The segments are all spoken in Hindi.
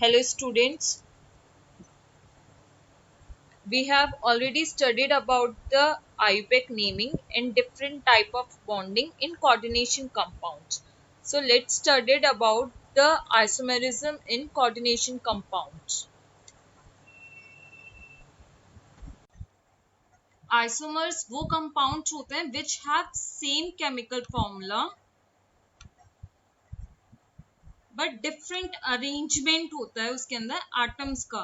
Hello students, we have already studied about the IUPAC naming and different type of bonding in coordination compounds. So let's study about the isomerism in coordination compounds. Isomers वो compounds होते हैं which have same chemical formula but different arrangement होता है उसके अंदर atoms का.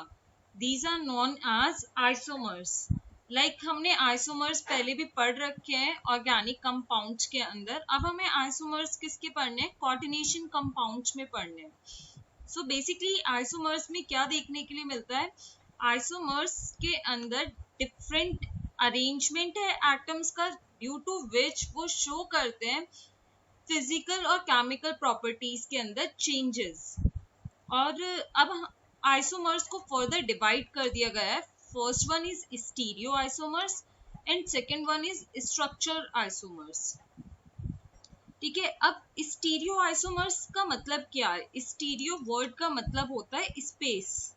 These are known as isomers. हमने आइसोमर्स पहले भी पढ़ रखे हैं ऑर्गेनिक कंपाउंड्स के अंदर. अब हमें आइसोमर्स किसके पढ़ने हैं? कोऑर्डिनेशन कंपाउंड्स में पढ़ने हैं. सो बेसिकली आइसोमर्स में क्या देखने के लिए मिलता है? आइसोमर्स के अंदर डिफरेंट अरेंजमेंट है एटम्स का, ड्यू टू विच वो शो करते हैं फिजिकल और केमिकल प्रॉपर्टीज के अंदर चेंजेस. और अब आइसोमर्स को फर्दर डिवाइड कर दिया गया है. First one is stereo isomers and second one is structure isomers. ठीक है, अब स्टीरियो आइसोमर्स का मतलब क्या है? स्टीरियो वर्ड का मतलब होता है स्पेस.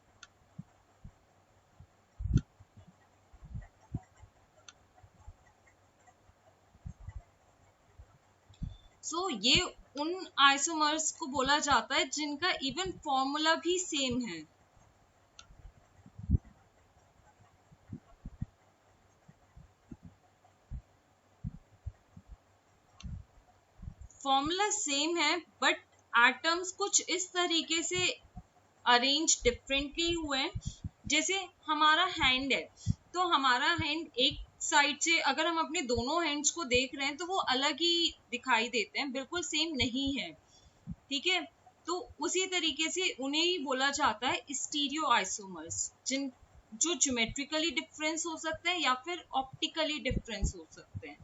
ये उन आइसोमर्स को बोला जाता है जिनका इवन फॉर्मूला भी सेम है. फॉर्मूला सेम है बट एटम्स कुछ इस तरीके से अरेंज डिफरेंटली हुए हैं. जैसे हमारा हैंड है, तो हमारा हैंड एक साइड से अगर हम अपने दोनों हैंड्स को देख रहे हैं तो वो अलग ही दिखाई देते हैं, बिल्कुल सेम नहीं है. ठीक है, तो उसी तरीके से उन्हें ही बोला जाता है स्टीरियो आइसोमर्स, जिन जो ज्योमेट्रिकली डिफरेंस हो सकते हैं या फिर ऑप्टिकली डिफरेंस हो सकते हैं.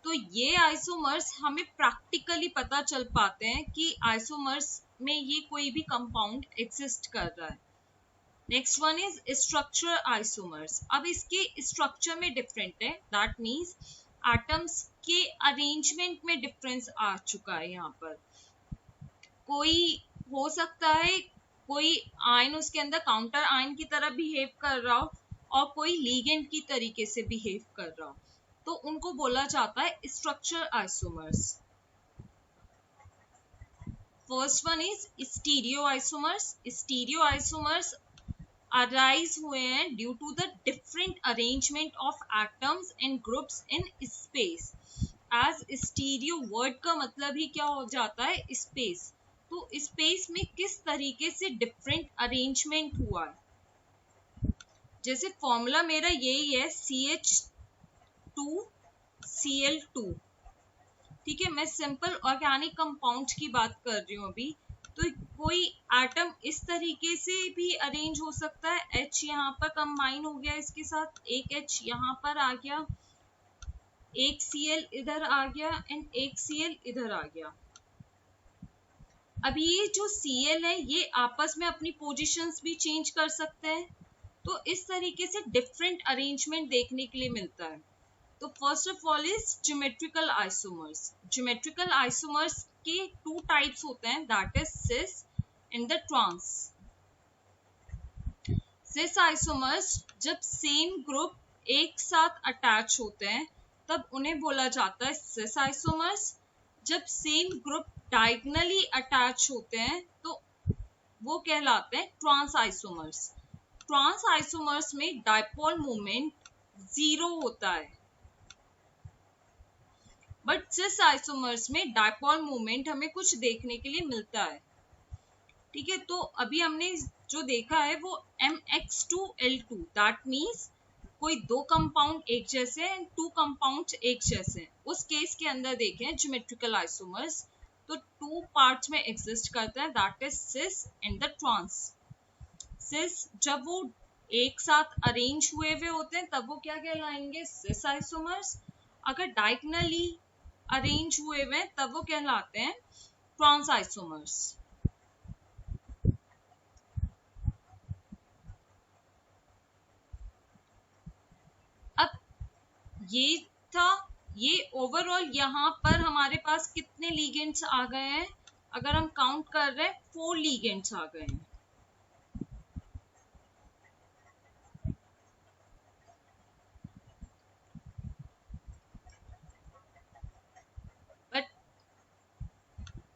तो ये आइसोमर्स हमें प्रैक्टिकली पता चल पाते हैं कि आइसोमर्स में ये कोई भी कंपाउंड एग्जिस्ट कर रहा है. Next one is structure isomers. अब इसके स्ट्रक्चर में डिफरेंट है, दैट मीन्स एटम्स के अरेंजमेंट में डिफरेंस आ चुका है. यहाँ पर कोई हो सकता है कोई आयन उसके अंदर काउंटर आयन की तरह बिहेव कर रहा हो और कोई लीगेंड की तरीके से बिहेव कर रहा हो, तो उनको बोला जाता है structure isomers. First one is stereo isomers. Stereo isomers arise हुए हैं due to the different arrangement of atoms and groups in space. As stereo word का मतलब ही क्या हो जाता है? स्पेस. तो स्पेस में किस तरीके से डिफरेंट अरेंजमेंट हुआ है. जैसे फॉर्मूला मेरा यही है CH2Cl2. ठीक है, मैं सिंपल ऑर्गेनिक कंपाउंड की बात कर रही हूँ अभी. तो कोई एटम इस तरीके से भी अरेंज हो सकता है. H यहाँ पर कंबाइन हो गया इसके साथ, एक H यहाँ पर आ गया, एक Cl इधर आ गया एंड एक Cl इधर आ गया. अब ये जो Cl है ये आपस में अपनी पोजीशंस भी चेंज कर सकते हैं. तो इस तरीके से डिफरेंट अरेंजमेंट देखने के लिए मिलता है. तो first of all is geometrical isomers. Geometrical isomers के टू टाइप्स होते हैं, that is cis and the trans. Cis isomers जब सेम ग्रुप एक साथ अटैच होते हैं तब उन्हें बोला जाता है सिस आइसोमर्स. जब सेम ग्रुप डायगोनली अटैच होते हैं तो वो कहलाते हैं ट्रांस आइसोमर्स. ट्रांस आइसोमर्स में डायपोल मोमेंट 0 होता है, बट सिस आइसोमर्स में डायपोल मोमेंट हमें कुछ देखने के लिए मिलता है. ठीक है, तो अभी हमने जो देखा है वो MX2L2, दैट मीन्स कोई दो कंपाउंड एक जैसे हैं, टू कंपाउंड एक जैसे हैं. उस केस के अंदर देखें ज्योमेट्रिकल आइसोमर्स तो टू पार्ट्स में एग्जिस्ट करते हैं, that is cis and the trans. Cis जब वो एक साथ अरेंज हुए होते हैं तब वो क्या कहलाएंगे? सिस आइसोमर्स. अगर डायगोनली अरेंज हुए तब वो कहलाते हैं ट्रांस आइसोमर्स. अब ये था, ये ओवरऑल यहाँ पर हमारे पास कितने लीगेंड्स आ गए हैं? अगर हम काउंट कर रहे हैं 4 लिगेंड्स आ गए हैं। बट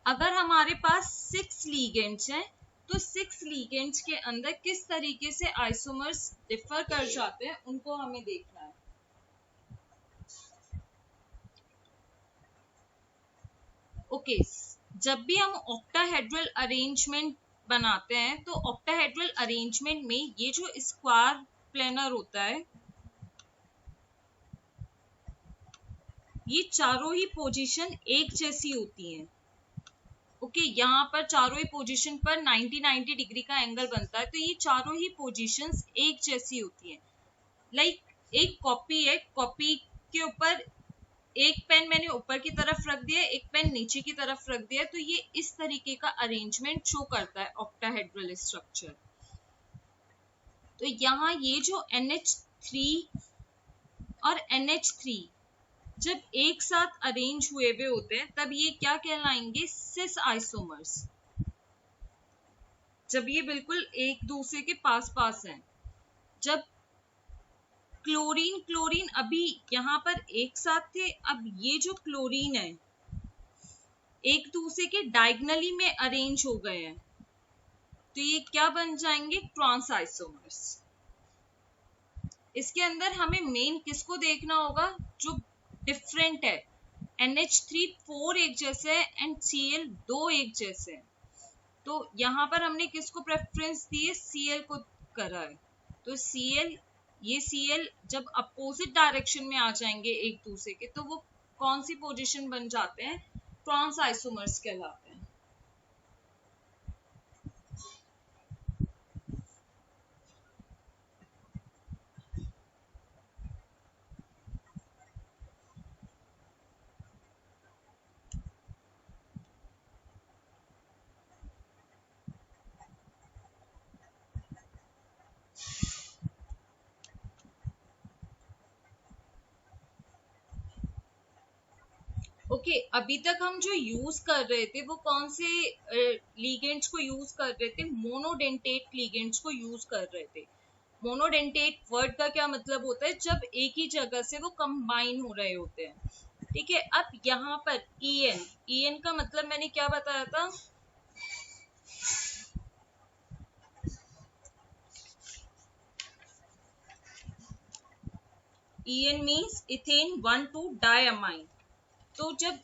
अगर हमारे पास 6 लिगेंड्स हैं तो 6 लिगेंड्स के अंदर किस तरीके से आइसोमर्स डिफर कर जाते हैं उनको हमें देखना है। ओके, जब भी हम ऑक्टाहेड्रल अरेंजमेंट बनाते हैं तो ऑक्टाहेड्रल अरेंजमेंट में ये जो स्क्वायर प्लेनर होता है, ये चारों ही पोजीशन एक जैसी होती हैं। ओके, यहाँ पर चारों ही पोजीशन पर 90 डिग्री का एंगल बनता है, तो ये चारों ही पोजीशंस एक जैसी होती हैं। लाइक एक कॉपी है, कॉपी के ऊपर एक पेन मैंने ऊपर की तरफ रख दिया, एक पेन नीचे की तरफ रख दिया, तो ये इस तरीके का अरेंजमेंट शो करता है ऑक्टाहेड्रल स्ट्रक्चर। तो यहाँ ये जो NH3 और NH3 जब एक साथ अरेंज हुए हुए होते हैं तब ये क्या कहलाएंगे, सिस आइसोमर्स। जब ये बिल्कुल एक दूसरे के पास पास हैं। जब क्लोरीन क्लोरीन अभी यहाँ पर एक साथ थे, अब ये जो क्लोरीन है एक दूसरे के डायगनली में अरेंज हो गए हैं, तो ये क्या बन जाएंगे, ट्रांस आइसोमर्स। इसके अंदर हमें मेन किसको देखना होगा, जो डिफरेंट है। NH3 4 एक जैसे है एंड Cl 2 एक जैसे है, तो यहाँ पर हमने किसको प्रेफरेंस दी है, Cl को करा है। तो Cl, ये Cl जब अपोजिट डायरेक्शन में आ जाएंगे एक दूसरे के, तो वो कौन सी पोजीशन बन जाते हैं, ट्रांस आइसोमर्स कहलाते हैं। ओके, अभी तक हम जो यूज कर रहे थे वो कौन से लीगेंड्स को यूज कर रहे थे, मोनोडेंटेट लीगेंड्स को यूज कर रहे थे। मोनोडेंटेट वर्ड का क्या मतलब होता है, जब एक ही जगह से वो कंबाइन हो रहे होते हैं। ठीक है, अब यहाँ पर EN का मतलब मैंने क्या बताया था, EN मीन्स इथेन 1,2 डायमाइन। तो जब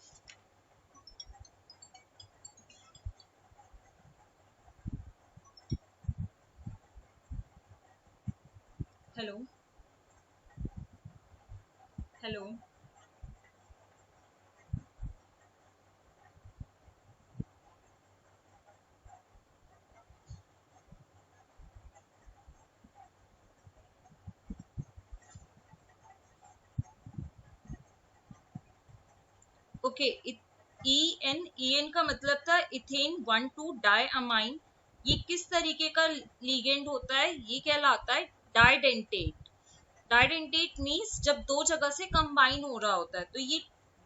हेलो हेलो ओके, EN का मतलब था इथेन 1,2 डायमाइन। ये किस तरीके का लीगेंड होता है, ये कहलाता है डाइडेंटेट। डाइडेंटेट मीन्स जब दो जगह से कंबाइन हो रहा होता है, तो ये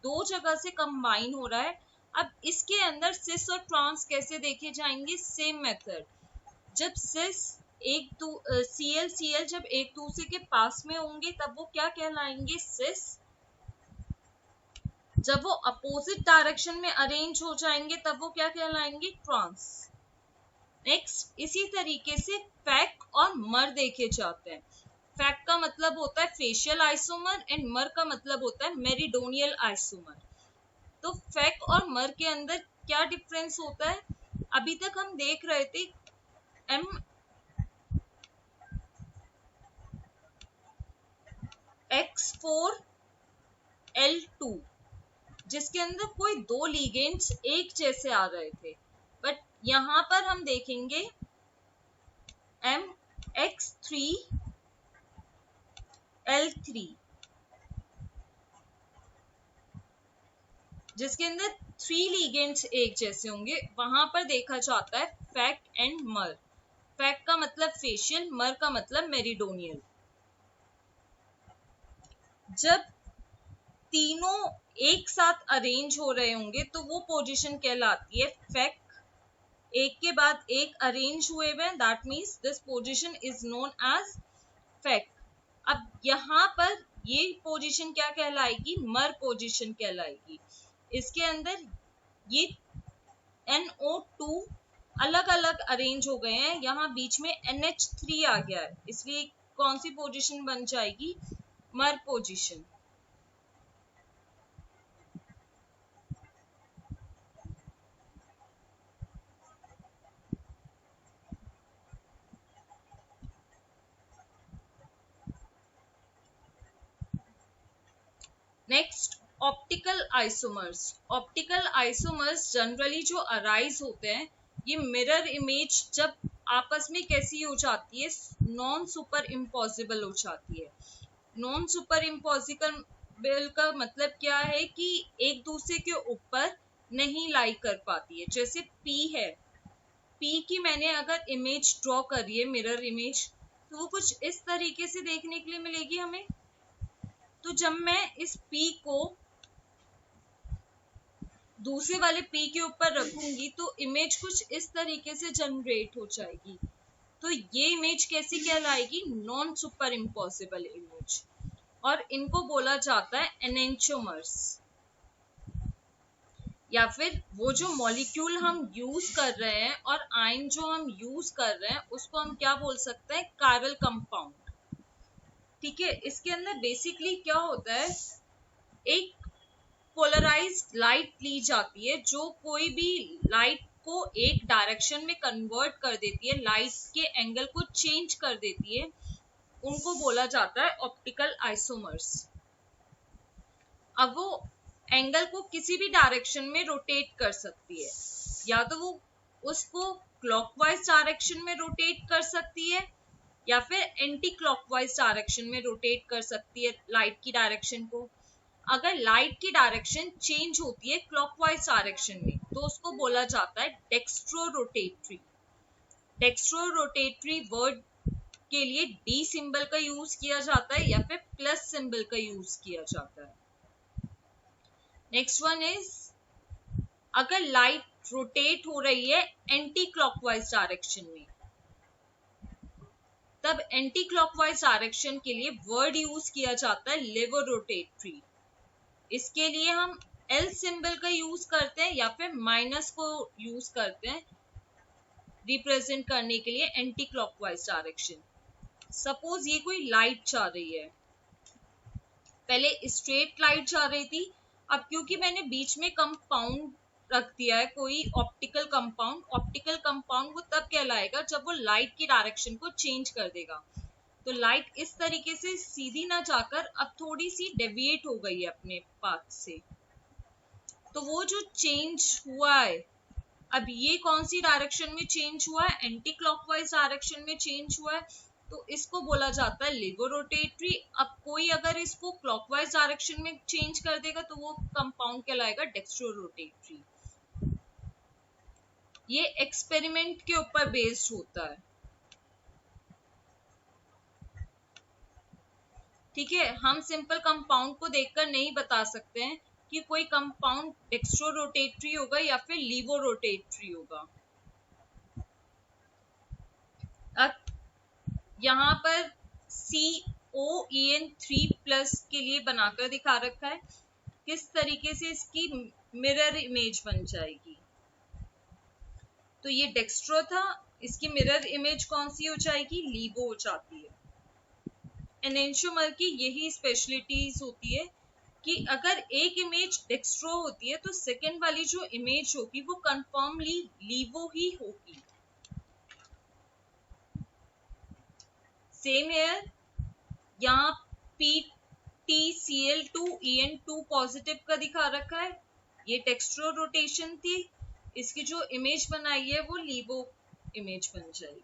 दो जगह से कंबाइन हो रहा है। अब इसके अंदर सिस और ट्रांस कैसे देखे जाएंगे, सेम मेथड। जब सिस Cl जब एक दूसरे के पास में होंगे तब वो क्या कहलाएंगे, सिस। जब वो अपोजिट डायरेक्शन में अरेंज हो जाएंगे तब वो क्या कहलाएंगे, ट्रांस। नेक्स्ट, इसी तरीके से फैक और मर देखे जाते हैं। फैक का मतलब होता है फेशियल आइसोमर एंड मर का मतलब होता है मेरिडोनियल आइसोमर। तो फैक और मर के अंदर क्या डिफरेंस होता है, अभी तक हम देख रहे थे MX4L2 जिसके अंदर कोई दो लीगेंड्स एक जैसे आ रहे थे, बट यहां पर हम देखेंगे MX3L3 जिसके अंदर 3 लीगेंड्स एक जैसे होंगे। वहां पर देखा जाता है फैक एंड मर। फैक का मतलब फेशियल, मर का मतलब मेरिडोनियल। जब तीनों एक साथ अरेंज हो रहे होंगे तो वो पोजीशन कहलाती है फेक। एक के बाद एक अरेंज हुए हुए, that means this position is known as fac. अब यहाँ पर ये पोजीशन क्या कहलाएगी, मर पोजीशन कहलाएगी। इसके अंदर ये NO2 अलग अलग अरेंज हो गए हैं, यहाँ बीच में NH3 आ गया है, इसलिए कौन सी पोजीशन बन जाएगी, मर position. Next, optical isomers. Optical isomers generally जो अराइज होते हैं, ये मिरर इमेज जब आपस में कैसी हो जाती है, नॉन सुपर इम्पॉसिबल हो जाती है। नॉन सुपर इम्पॉसिबल का मतलब क्या है कि एक दूसरे के ऊपर नहीं लाई कर पाती है। जैसे P है, P की मैंने अगर इमेज ड्रॉ करी है, मिरर इमेज, तो वो कुछ इस तरीके से देखने के लिए मिलेगी हमें। तो जब मैं इस P को दूसरे वाले P के ऊपर रखूंगी तो इमेज कुछ इस तरीके से जनरेट हो जाएगी। तो ये इमेज कैसी कहलाएगी, नॉन सुपर इम्पॉसिबल इमेज। और इनको बोला जाता है एनेंचोमर्स। या फिर वो जो मॉलिक्यूल हम यूज कर रहे हैं और आयन जो हम यूज कर रहे हैं उसको हम क्या बोल सकते हैं, कायरल कंपाउंड। ठीक है, इसके अंदर बेसिकली क्या होता है, एक पोलराइज्ड लाइट ली जाती है जो कोई भी लाइट को एक डायरेक्शन में कन्वर्ट कर देती है, लाइट के एंगल को चेंज कर देती है, उनको बोला जाता है ऑप्टिकल आइसोमर्स। अब वो एंगल को किसी भी डायरेक्शन में रोटेट कर सकती है, या तो वो उसको क्लॉकवाइज डायरेक्शन में रोटेट कर सकती है या फिर एंटी क्लॉकवाइज डायरेक्शन में रोटेट कर सकती है लाइट की डायरेक्शन को। अगर लाइट की डायरेक्शन चेंज होती है क्लॉकवाइज डायरेक्शन में तो उसको बोला जाता है dextrorotatory. Dextrorotatory word के लिए D सिंबल का यूज किया जाता है या फिर प्लस सिंबल का यूज किया जाता है। नेक्स्ट वन इज, अगर लाइट रोटेट हो रही है एंटी क्लॉकवाइज डायरेक्शन में, तब एंटी क्लॉकवाइज डायरेक्शन के लिए वर्ड यूज किया जाता है लेवोरोटेटरी। इसके लिए हम L सिंबल का यूज करते हैं या फिर माइनस को यूज करते हैं रिप्रेजेंट करने के लिए एंटी क्लॉकवाइज डायरेक्शन। सपोज ये कोई लाइट जा रही है, पहले स्ट्रेट लाइट जा रही थी, अब क्योंकि मैंने बीच में कंपाउंड रख दिया है कोई ऑप्टिकल कंपाउंड, ऑप्टिकल कंपाउंड वो तब कहलाएगा जब वो लाइट की डायरेक्शन को चेंज कर देगा। तो लाइट इस तरीके से सीधी ना जाकर अब थोड़ी सी डेविएट हो गई है अपने पाथ से, तो वो जो चेंज हुआ है, अब ये कौन सी डायरेक्शन में चेंज हुआ है, एंटी क्लॉकवाइज डायरेक्शन में चेंज हुआ है, तो इसको बोला जाता है लेवोरोटेटरी। अब कोई अगर इसको क्लॉकवाइज डायरेक्शन में चेंज कर देगा तो वो कंपाउंड कहलाएगा डेक्स्ट्रोरोटेटरी। ये एक्सपेरिमेंट के ऊपर बेस्ड होता है। ठीक है, हम सिंपल कंपाउंड को देखकर नहीं बता सकते हैं कि कोई कंपाउंड डेक्स्ट्रोरोटेटरी होगा या फिर लीवोरोटेटरी होगा। अब यहाँ पर COEN3+ के लिए बनाकर दिखा रखा है किस तरीके से इसकी मिरर इमेज बन जाएगी। तो ये डेक्स्ट्रो था, इसकी मिरर इमेज कौन सी हो जाएगी, लीवो हो जाती है। एनेंशियोमर की यही स्पेशलिटीज होती है कि अगर एक इमेज डेक्स्ट्रो होती है तो सेकेंड वाली जो इमेज होगी वो कंफर्मली लीवो ही होगी। सेम हेयर, यहाँ PTCl2En2 पॉजिटिव का दिखा रखा है, ये डेक्स्ट्रो रोटेशन थी, इसकी जो इमेज बनाई है वो लीवो इमेज बन जाएगी।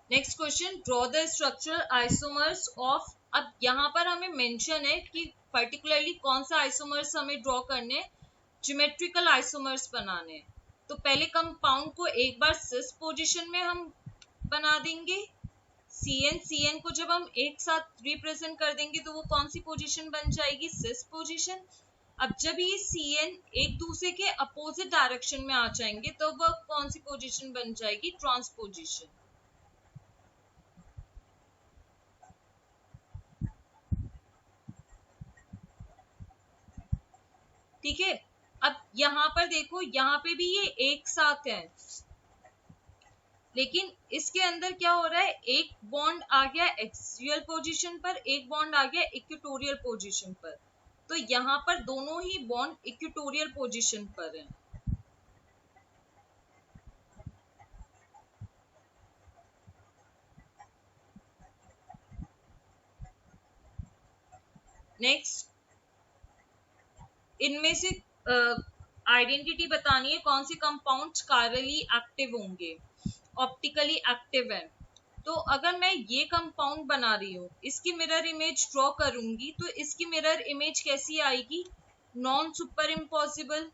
Next question, draw the structural isomers of. अब यहाँ पर हमें मेंशन है कि पर्टिकुलरली कौन सा आइसोमर्स हमें ड्रॉ करने हैं, ज्योमेट्रिकल आइसोमर्स बनाने हैं। तो पहले कंपाउंड को एक बार सिस पोजीशन में हम बना देंगे, CN को जब हम एक साथ रिप्रेजेंट कर देंगे तो वो कौन सी पोजीशन बन जाएगी, सिस पोजीशन। अब जब ये CN एक दूसरे के अपोजिट डायरेक्शन में आ जाएंगे तो वह कौन सी पोजीशन बन जाएगी, ट्रांस पोजीशन। ठीक है, अब यहाँ पर देखो, यहाँ पे भी ये एक साथ है, लेकिन इसके अंदर क्या हो रहा है, एक बॉन्ड आ गया एक्सियल पोजीशन पर, एक बॉन्ड आ गया इक्वेटोरियल पोजीशन पर। तो यहाँ पर दोनों ही बॉन्ड इक्वेटोरियल पोजीशन पर हैं। नेक्स्ट, इनमें से आइडेंटिटी बतानी है कौन से कंपाउंड्स कायरली एक्टिव होंगे, ऑप्टिकली एक्टिव है। तो अगर मैं ये कंपाउंड बना रही हूँ, इसकी मिरर इमेज ड्रॉ करूंगी तो इसकी मिरर इमेज कैसी आएगी, नॉन सुपर इम्पॉसिबल।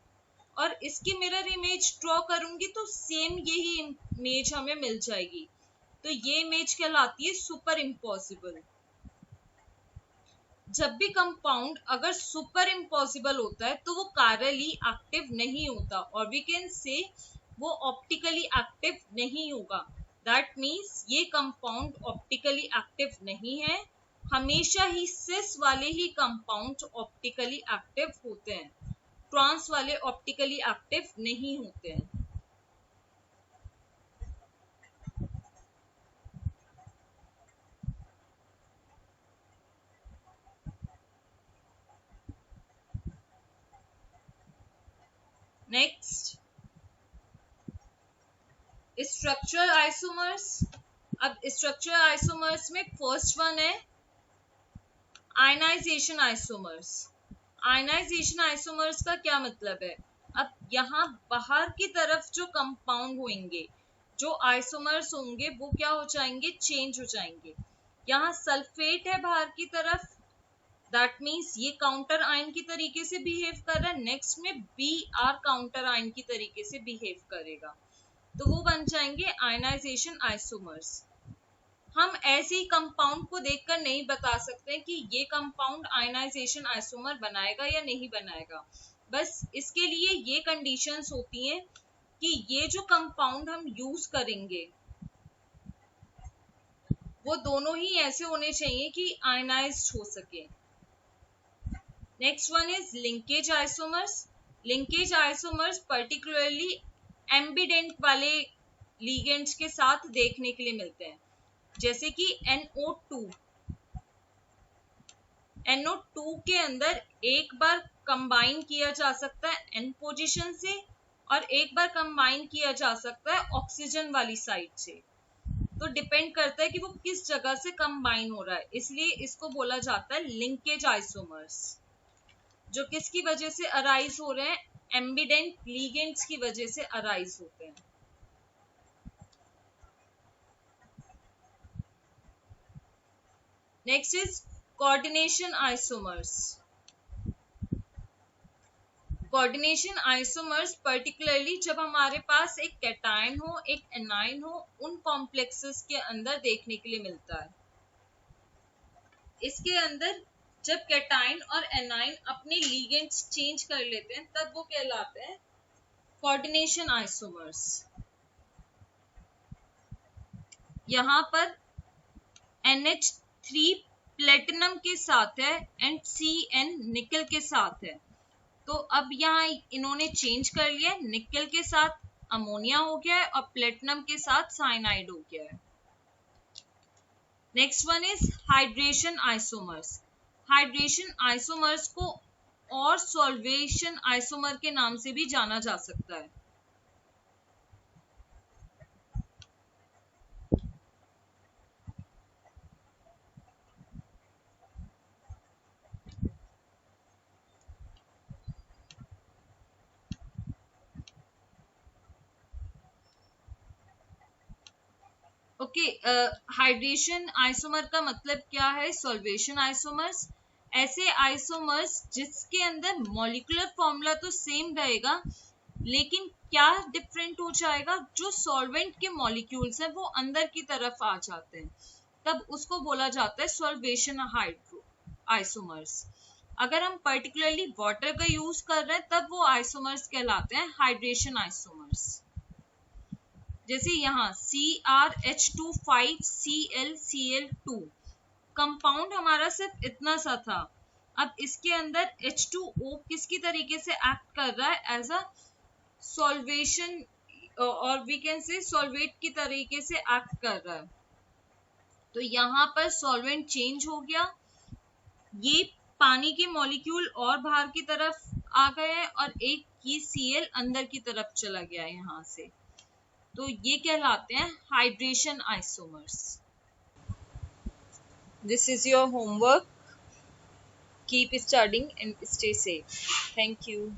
और इसकी मिरर इमेज ड्रॉ करूंगी तो सेम यही इमेज हमें मिल जाएगी, तो ये इमेज कहलाती है सुपर इम्पॉसिबल। जब भी कंपाउंड अगर सुपर इम्पॉसिबल होता है तो वो कायरली एक्टिव नहीं होता, और वी कैन से वो ऑप्टिकली एक्टिव नहीं होगा। दैट मीन्स ये कंपाउंड ऑप्टिकली एक्टिव नहीं है। हमेशा ही सिस वाले ही कंपाउंड ऑप्टिकली एक्टिव होते हैं, ट्रांस वाले ऑप्टिकली एक्टिव नहीं होते हैं। Next, structural isomers. अब स्ट्रक्चरल आइसोमर्स में फर्स्ट वन है आयनाइजेशन आइसोमर्स। आयनाइजेशन आइसोमर्स का क्या मतलब है, अब यहाँ बाहर की तरफ जो कंपाउंड होंगे, जो आइसोमर्स होंगे, वो क्या हो जाएंगे, चेंज हो जाएंगे। यहाँ सल्फेट है बाहर की तरफ, दैट मीन्स ये काउंटर आयन की तरीके से बिहेव कर रहा है। नेक्स्ट में Br काउंटर आयन की तरीके से बिहेव करेगा, तो वो बन जाएंगे आयनाइजेशन आइसोमर्स। हम ऐसे ही कंपाउंड को देखकर नहीं बता सकते कि ये कंपाउंड आयनाइजेशन आइसोमर बनाएगा या नहीं बनाएगा। बस इसके लिए ये कंडीशंस होती हैं कि ये जो कंपाउंड हम यूज करेंगे वो दोनों ही ऐसे होने चाहिए कि आयनाइज्ड हो सके। Next one is linkage isomers. Linkage isomers particularly ambient वाले लिगेंड्स के साथ देखने के लिए मिलते हैं, जैसे कि NO2। NO2 के अंदर एक बार कंबाइन किया जा सकता है N पोजीशन से, और एक बार कंबाइन किया जा सकता है ऑक्सीजन वाली साइड से। तो डिपेंड करता है कि वो किस जगह से कंबाइन हो रहा है, इसलिए इसको बोला जाता है लिंकेज आइसोमर्स, जो किसकी वजह से अराइज हो रहे हैं, एम्बिडेंट लिगेंड्स की वजह से अराइज होते हैं। Next is coordination isomers. Coordination isomers particularly जब हमारे पास एक कैटायन हो, एक एनाइन हो, उन कॉम्प्लेक्सेस के अंदर देखने के लिए मिलता है। इसके अंदर जब कैटायन और एनाइन अपने लिगेंड्स चेंज कर लेते हैं तब वो कहलाते हैं कोऑर्डिनेशन आइसोमर्स। यहाँ पर NH3 प्लेटिनम के साथ है एंड CN निकल के साथ है, तो अब यहाँ इन्होंने चेंज कर लिया, निकल के साथ अमोनिया हो गया है और प्लेटिनम के साथ साइनाइड हो गया है। Next one is hydration isomers. Hydration isomers को और सॉल्वेशन आइसोमर के नाम से भी जाना जा सकता है। ओके, हाइड्रेशन आइसोमर का मतलब क्या है, सॉल्वेशन आइसोमर्स। ऐसे आइसोमर्स जिसके अंदर मॉलिक्यूलर फॉर्मूला तो सेम रहेगा, लेकिन क्या डिफरेंट हो जाएगा, जो सॉल्वेंट के मॉलिक्यूल्स हैं वो अंदर की तरफ आ जाते हैं। तब उसको बोला जाता है सॉल्वेशन हाइड्रो आइसोमर्स। अगर हम पर्टिकुलरली वाटर का यूज कर रहे हैं तब वो आइसोमर्स कहलाते हैं हाइड्रेशन आइसोमर्स। जैसे यहाँ CrH2 5Cl कंपाउंड हमारा सिर्फ इतना सा था, अब इसके अंदर H2O किसकी तरीके से एक्ट कर रहा है, एज अ सॉल्वेशन और वी कैन से सॉल्वेट की तरीके से एक्ट कर रहा है। तो यहाँ पर सॉल्वेंट चेंज हो गया, ये पानी के मॉलिक्यूल और बाहर की तरफ आ गए हैं और एक की Cl अंदर की तरफ चला गया है यहाँ से, तो ये कहलाते हैं hydration isomers. This is your homework, keep studying and stay safe. Thank you.